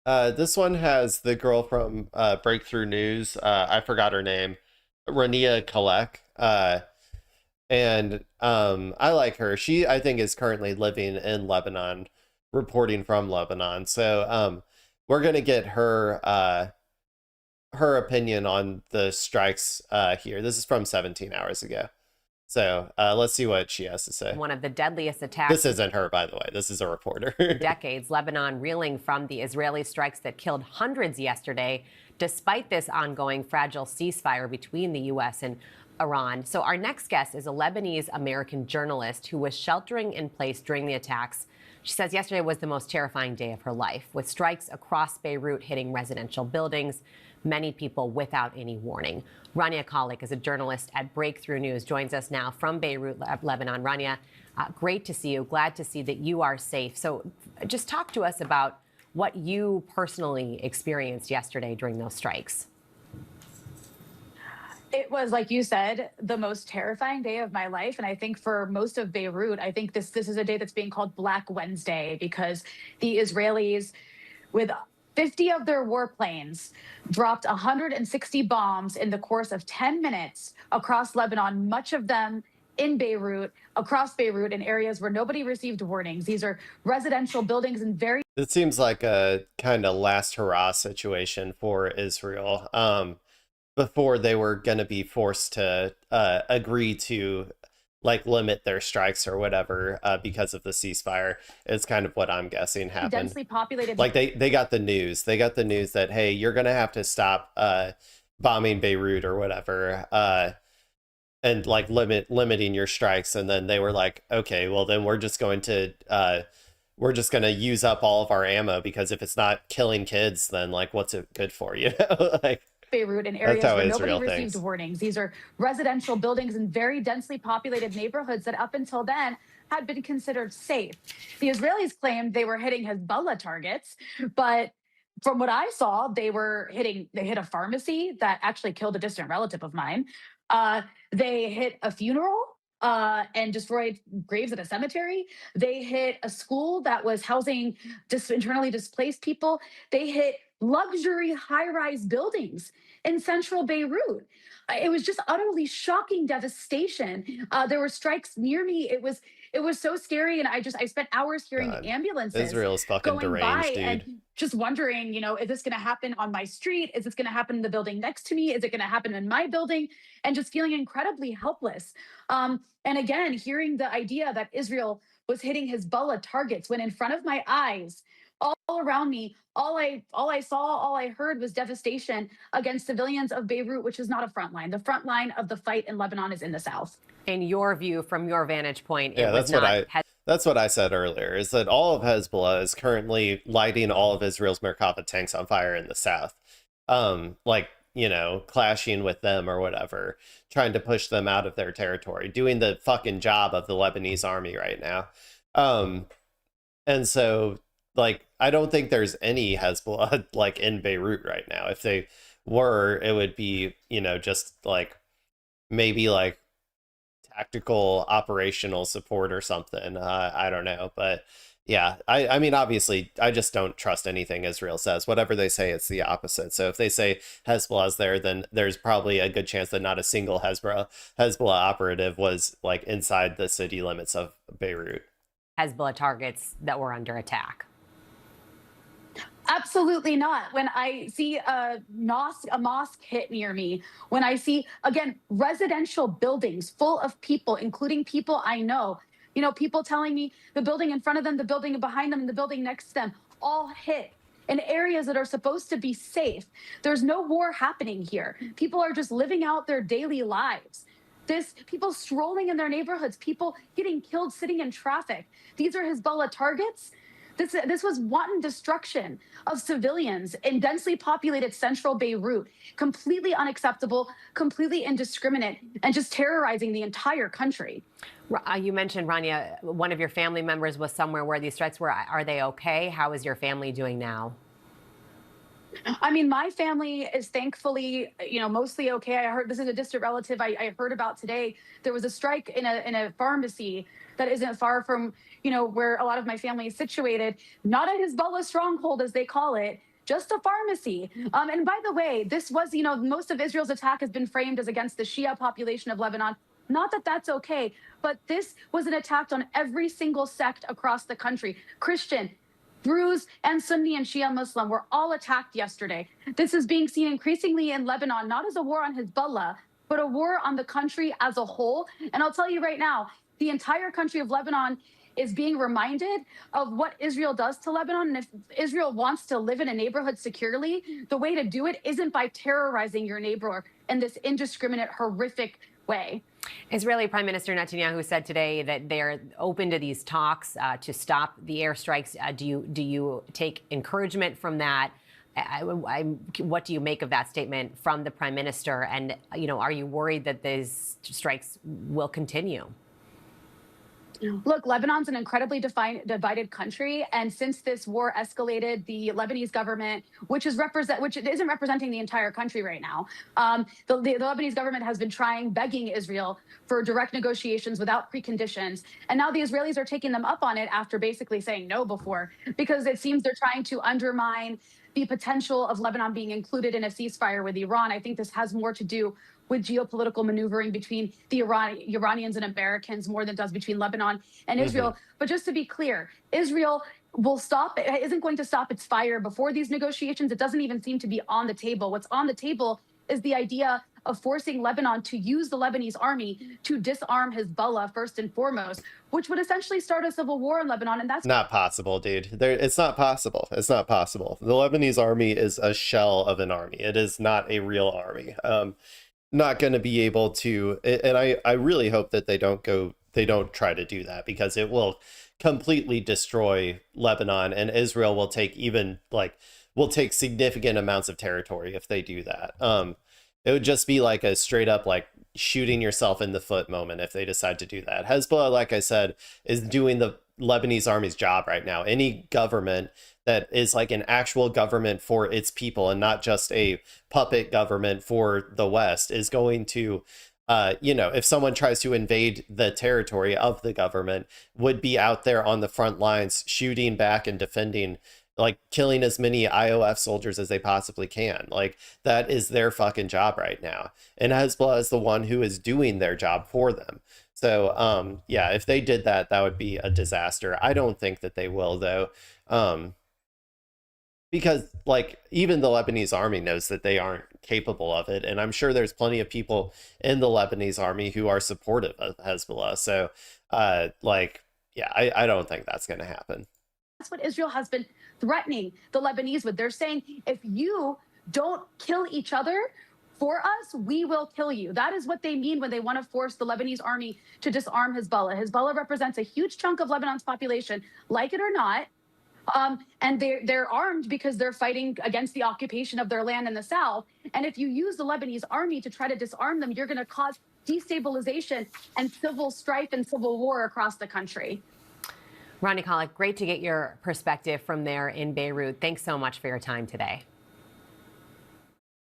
This one has the girl from Breakthrough News. I forgot her name, Rania Kalek. And I like her. She, I think, is currently living in Lebanon, reporting from Lebanon. So we're gonna get her opinion on the strikes here. This is from 17 hours ago. So let's see what she has to say. One of the deadliest attacks. This isn't her, by the way. This is a reporter. Decades, Lebanon reeling from the Israeli strikes that killed hundreds yesterday, despite this ongoing fragile ceasefire between the U.S. and Iran. So our next guest is a Lebanese American journalist who was sheltering in place during the attacks. She says yesterday was the most terrifying day of her life, with strikes across Beirut hitting residential buildings, many people without any warning. Rania Khalek is a journalist at Breakthrough News, joins us now from Beirut, Lebanon. Rania, great to see you. Glad to see that you are safe. So just talk to us about what you personally experienced yesterday during those strikes. It was, like you said, the most terrifying day of my life. And I think for most of Beirut, I think this is a day that's being called Black Wednesday because the Israelis, with 50 of their warplanes, dropped 160 bombs in the course of 10 minutes across Lebanon, much of them in Beirut, across Beirut, in areas where nobody received warnings. These are residential buildings and very... It seems like a kind of last hurrah situation for Israel. Before they were going to be forced to agree to like limit their strikes or whatever because of the ceasefire. It's kind of what I'm guessing happened. Densely populated. Like they got the news. They got the news that, hey, you're going to have to stop bombing Beirut or whatever and like limiting your strikes. And then they were like, okay, well, then we're just going to use up all of our ammo because if it's not killing kids, then like what's it good for, you know? Like Beirut in areas where nobody Israel received warnings. These are residential buildings in very densely populated neighborhoods that up until then had been considered safe. The Israelis claimed they were hitting Hezbollah targets, but from what I saw, they hit a pharmacy that actually killed a distant relative of mine. They hit a funeral and destroyed graves at a cemetery. They hit a school that was housing internally displaced people. They hit luxury high-rise buildings in central Beirut. It was just utterly shocking devastation. There were strikes near me. It was so scary, and I spent hours hearing ambulances Israel's fucking going deranged, by dude. and just wondering, is this going to happen on my street? Is this going to happen in the building next to me? Is it going to happen in my building? And just feeling incredibly helpless. And again, hearing the idea that Israel was hitting Hezbollah targets when in front of my eyes, all around me, all I saw, all I heard was devastation against civilians of Beirut, which is not a front line. The front line of the fight in Lebanon is in the south. In your view, from your vantage point, yeah, that's what I said earlier, is that all of Hezbollah is currently lighting all of Israel's Merkava tanks on fire in the south. Like, clashing with them or whatever, trying to push them out of their territory, doing the fucking job of the Lebanese army right now. And so, like, I don't think there's any Hezbollah like in Beirut right now. If they were, it would be, just like maybe like tactical operational support or something. I don't know. But yeah, I mean, obviously, I just don't trust anything Israel says. Whatever they say, it's the opposite. So if they say Hezbollah's there, then there's probably a good chance that not a single Hezbollah operative was like inside the city limits of Beirut. Hezbollah targets that were under attack. Absolutely not. When I see a mosque hit near me, when I see, again, residential buildings full of people, including people I know, people telling me the building in front of them, the building behind them, and the building next to them, all hit in areas that are supposed to be safe. There's no war happening here. People are just living out their daily lives. People strolling in their neighborhoods, people getting killed sitting in traffic. These are Hezbollah targets. This was wanton destruction of civilians in densely populated central Beirut, completely unacceptable, completely indiscriminate, and just terrorizing the entire country. You mentioned, Rania, one of your family members was somewhere where these strikes were. Are they okay? How is your family doing now? I mean, my family is thankfully, mostly okay. I heard this is a distant relative I heard about today. There was a strike in a pharmacy that isn't far from, where a lot of my family is situated. Not a Hezbollah stronghold, as they call it. just a pharmacy. And by the way, this was, most of Israel's attack has been framed as against the Shia population of Lebanon. Not that that's okay, but this was an attack on every single sect across the country. Christian, Druze, and Sunni and Shia Muslim were all attacked yesterday. This is being seen increasingly in Lebanon, not as a war on Hezbollah, but a war on the country as a whole. And I'll tell you right now, the entire country of Lebanon is being reminded of what Israel does to Lebanon. And if Israel wants to live in a neighborhood securely, the way to do it isn't by terrorizing your neighbor in this indiscriminate, horrific way. Israeli Prime Minister Netanyahu said today that they're open to these talks to stop the airstrikes. Do you take encouragement from that? What do you make of that statement from the Prime Minister? And are you worried that these strikes will continue? Look, Lebanon's an incredibly divided country, and since this war escalated, the Lebanese government, which isn't representing the entire country right now, the Lebanese government has been begging Israel for direct negotiations without preconditions, and now the Israelis are taking them up on it after basically saying no before, because it seems they're trying to undermine the potential of Lebanon being included in a ceasefire with Iran. I think this has more to do with geopolitical maneuvering between the Iranians and Americans more than it does between Lebanon and Israel. But just to be clear, Israel isn't going to stop its fire before these negotiations. It doesn't even seem to be on the table. What's on the table is the idea of forcing Lebanon to use the Lebanese army to disarm Hezbollah first and foremost, which would essentially start a civil war in Lebanon. And that's not possible, dude. It's not possible. It's not possible. The Lebanese army is a shell of an army. It is not a real army. Not going to be able to, and I really hope that they don't try to do that, because it will completely destroy Lebanon, and Israel will take significant amounts of territory if they do that. It would just be like a straight up shooting yourself in the foot moment if they decide to do that. Hezbollah, like I said, is doing the Lebanese army's job right now. Any government that is an actual government for its people and not just a puppet government for the West is going to, if someone tries to invade the territory of the government, would be out there on the front lines shooting back and defending, killing as many IOF soldiers as they possibly can. That is their fucking job right now. And Hezbollah is the one who is doing their job for them. So, yeah, if they did that, that would be a disaster. I don't think that they will, though. Because even the Lebanese army knows that they aren't capable of it. And I'm sure there's plenty of people in the Lebanese army who are supportive of Hezbollah. So, yeah, I don't think that's going to happen. That's what Israel has been threatening the Lebanese with. They're saying, if you don't kill each other for us, we will kill you. That is what they mean when they want to force the Lebanese army to disarm Hezbollah. Hezbollah represents a huge chunk of Lebanon's population, like it or not. And they're armed because they're fighting against the occupation of their land in the south. And if you use the Lebanese army to try to disarm them, you're going to cause destabilization and civil strife and civil war across the country. Ronnie Khalek, great to get your perspective from there in Beirut. Thanks so much for your time today.